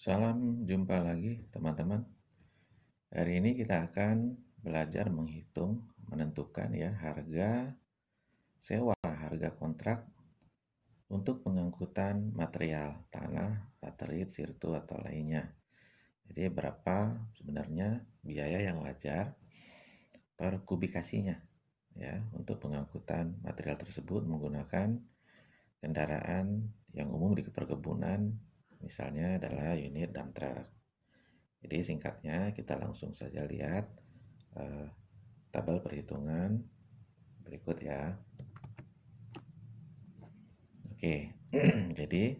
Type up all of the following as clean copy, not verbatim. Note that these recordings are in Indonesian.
Salam jumpa lagi teman-teman. Hari ini kita akan belajar menghitung, menentukan ya harga sewa, harga kontrak untuk pengangkutan material, tanah, satelit, sirtu atau lainnya. Jadi berapa sebenarnya biaya yang wajar per kubikasinya ya untuk pengangkutan material tersebut menggunakan kendaraan yang umum di perkebunan, misalnya adalah unit dump truck. Jadi singkatnya kita langsung saja lihat tabel perhitungan berikut ya. Oke, jadi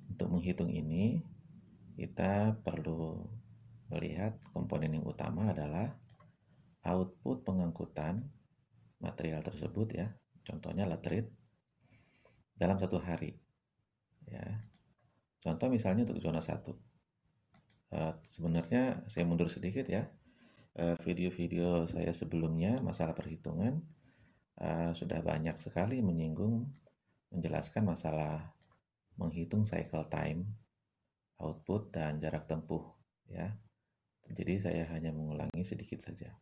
untuk menghitung ini kita perlu melihat komponen yang utama adalah output pengangkutan material tersebut ya. Contohnya latrit dalam satu hari ya. Contoh misalnya untuk zona 1. Sebenarnya saya mundur sedikit ya. Video-video saya sebelumnya masalah perhitungan sudah banyak sekali menjelaskan masalah menghitung cycle time, output, dan jarak tempuh ya. Jadi saya hanya mengulangi sedikit saja.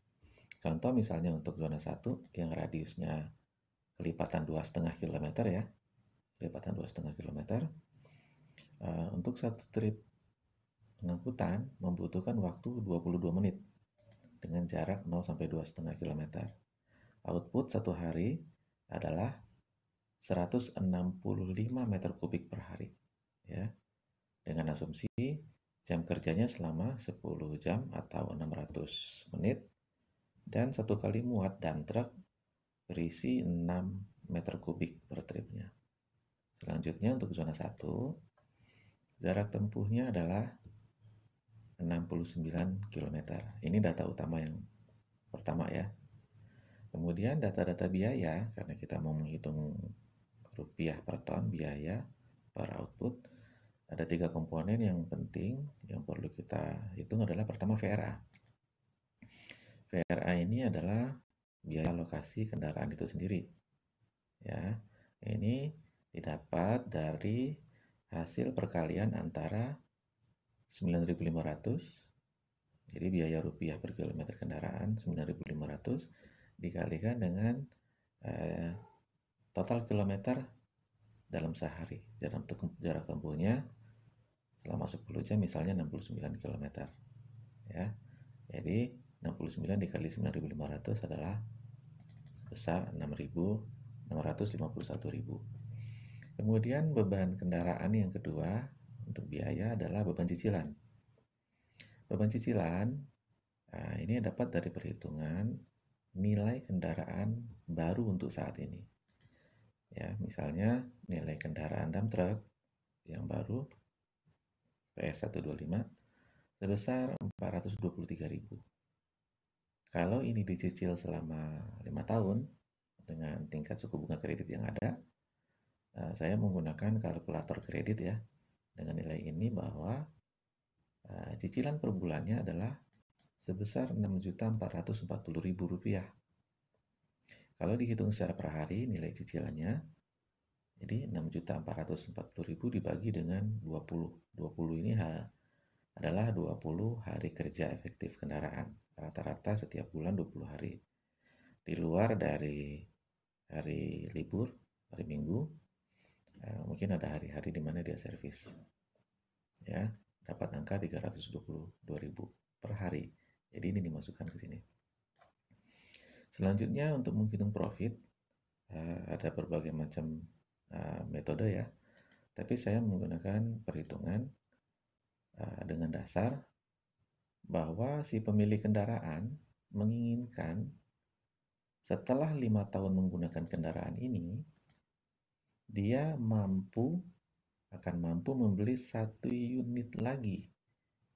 Contoh misalnya untuk zona 1 yang radiusnya kelipatan 2,5 km ya. Kelipatan 2,5 km. Untuk satu trip pengangkutan membutuhkan waktu 22 menit dengan jarak 0 sampai 2,5 km. Output satu hari adalah 165 meter kubik per hari ya. Dengan asumsi jam kerjanya selama 10 jam atau 600 menit dan satu kali muat dump truck berisi 6 meter kubik per tripnya. Selanjutnya untuk zona 1 jarak tempuhnya adalah 69 km. Ini data utama yang pertama ya. Kemudian data-data biaya, karena kita mau menghitung rupiah per ton biaya per output, ada 3 komponen yang penting yang perlu kita hitung adalah pertama VRA. VRA ini adalah biaya alokasi kendaraan itu sendiri. Ya, ini didapat dari hasil perkalian antara 9.500, jadi biaya rupiah per kilometer kendaraan 9.500 dikalikan dengan total kilometer dalam sehari. Jarak tempuhnya selama 10 jam misalnya 69 km ya. Jadi 69 dikali 9.500 adalah sebesar 651.000. Kemudian beban kendaraan yang kedua untuk biaya adalah beban cicilan. Beban cicilan ini dapat dari perhitungan nilai kendaraan baru untuk saat ini. Ya, misalnya nilai kendaraan dump truck yang baru PS125 sebesar 423.000. Kalau ini dicicil selama 5 tahun dengan tingkat suku bunga kredit yang ada, saya menggunakan kalkulator kredit ya. Dengan nilai ini bahwa cicilan per bulannya adalah sebesar Rp6.440.000. Kalau dihitung secara per hari nilai cicilannya, jadi 6.440.000 dibagi dengan 20. 20 ini adalah 20 hari kerja efektif kendaraan. Rata-rata setiap bulan 20 hari. Di luar dari hari libur, hari Minggu, mungkin ada hari-hari di mana dia servis. Ya, dapat angka 322.000 per hari. Jadi ini dimasukkan ke sini. Selanjutnya untuk menghitung profit ada berbagai macam metode ya. Tapi saya menggunakan perhitungan dengan dasar bahwa si pemilik kendaraan menginginkan setelah 5 tahun menggunakan kendaraan ini, dia akan mampu membeli 1 unit lagi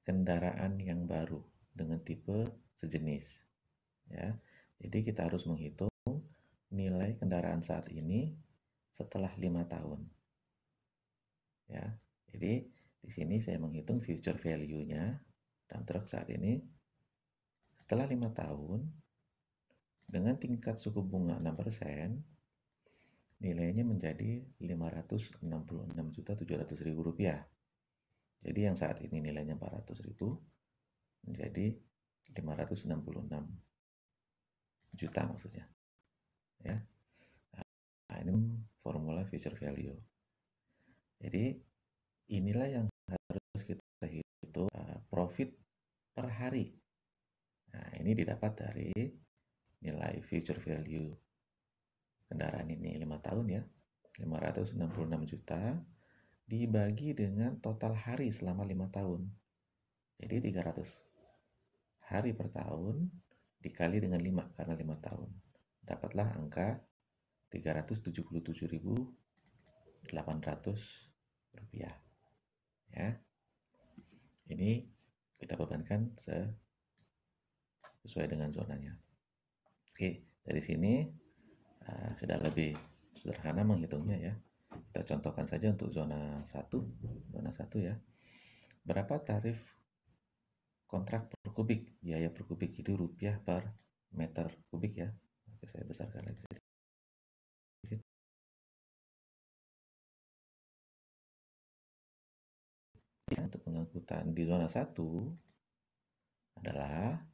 kendaraan yang baru dengan tipe sejenis. Ya, jadi kita harus menghitung nilai kendaraan saat ini setelah 5 tahun. Ya, jadi di sini saya menghitung future value-nya dump truck saat ini setelah 5 tahun dengan tingkat suku bunga 6%, nilainya menjadi Rp566.700.000. Jadi yang saat ini nilainya 400.000 menjadi 566 juta maksudnya. Ya. Nah, ini formula future value. Jadi inilah yang harus kita hitung profit per hari. Nah, ini didapat dari nilai future value kendaraan ini 5 tahun ya. 566 juta dibagi dengan total hari selama 5 tahun. Jadi 300 hari per tahun dikali dengan 5 karena 5 tahun. Dapatlah angka 377.800 rupiah. Ya. Ini kita bebankan sesuai dengan zonanya. Oke, dari sini sudah lebih sederhana menghitungnya ya. Kita contohkan saja untuk zona 1. Zona 1 ya. Berapa tarif kontrak per kubik? Biaya per kubik itu rupiah per meter kubik ya. Oke, saya besarkan lagi sedikit. Untuk pengangkutan di zona 1 adalah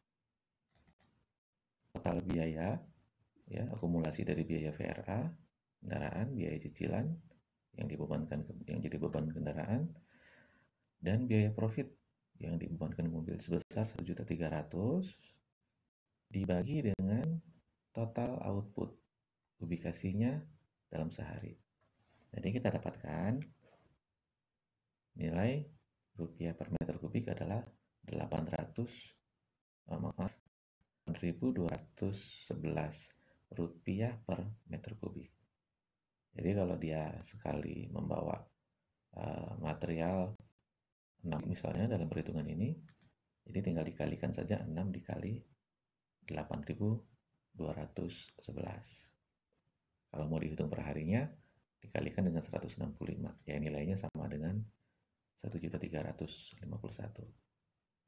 total biaya ya, akumulasi dari biaya VRA kendaraan, biaya cicilan yang jadi beban kendaraan, dan biaya profit yang dibebankan mobil sebesar 1.300.000 dibagi dengan total output kubikasinya dalam sehari. Jadi kita dapatkan nilai rupiah per meter kubik adalah 1.211 rupiah per meter kubik. Jadi kalau dia sekali membawa material 6 misalnya dalam perhitungan ini, jadi tinggal dikalikan saja 6 dikali 8.211. Kalau mau dihitung per harinya, dikalikan dengan 165. Ya nilainya sama dengan 1.351.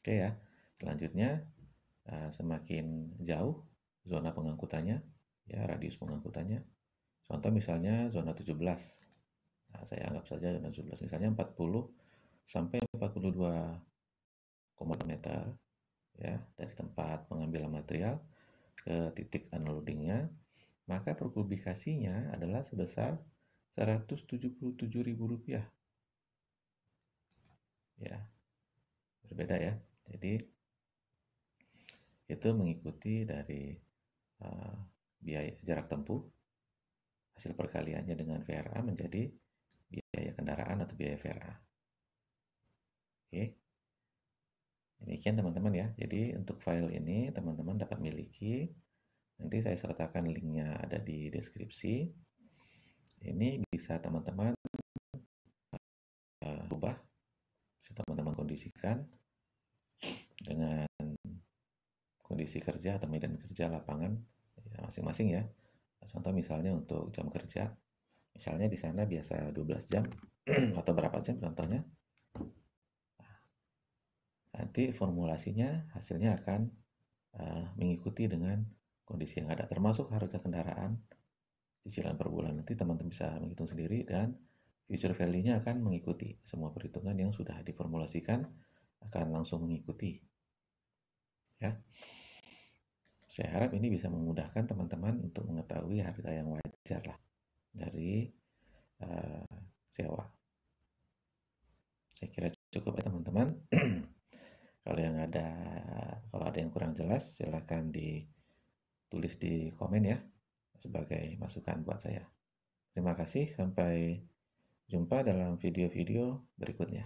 Oke ya, selanjutnya semakin jauh zona pengangkutannya, ya radius pengangkutannya. Contoh misalnya zona 17. Nah, saya anggap saja zona 17 misalnya 40 sampai 42 meter ya dari tempat pengambilan material ke titik unloadingnya, maka per kubikasinya adalah sebesar 177.000 rupiah. Ya, berbeda ya. Jadi itu mengikuti dari biaya jarak tempuh, hasil perkaliannya dengan VRA menjadi biaya kendaraan atau biaya VRA. Oke. Demikian teman-teman ya. Jadi untuk file ini teman-teman dapat miliki. Nanti saya sertakan linknya ada di deskripsi. Ini bisa teman-teman ubah, bisa teman-teman kondisikan dengan kondisi kerja atau medan kerja lapangan ya, masing-masing ya. Contoh misalnya untuk jam kerja, misalnya di sana biasa 12 jam atau berapa jam contohnya. Nanti formulasinya hasilnya akan mengikuti dengan kondisi yang ada, termasuk harga kendaraan, cicilan per bulan. Nanti teman-teman bisa menghitung sendiri dan future value-nya akan mengikuti. Semua perhitungan yang sudah diformulasikan akan langsung mengikuti. Ya. Saya harap ini bisa memudahkan teman-teman untuk mengetahui harga yang wajar lah dari sewa. Saya kira cukup ya teman-teman. Kalau ada yang kurang jelas, silahkan ditulis di komen ya sebagai masukan buat saya. Terima kasih, sampai jumpa dalam video-video berikutnya.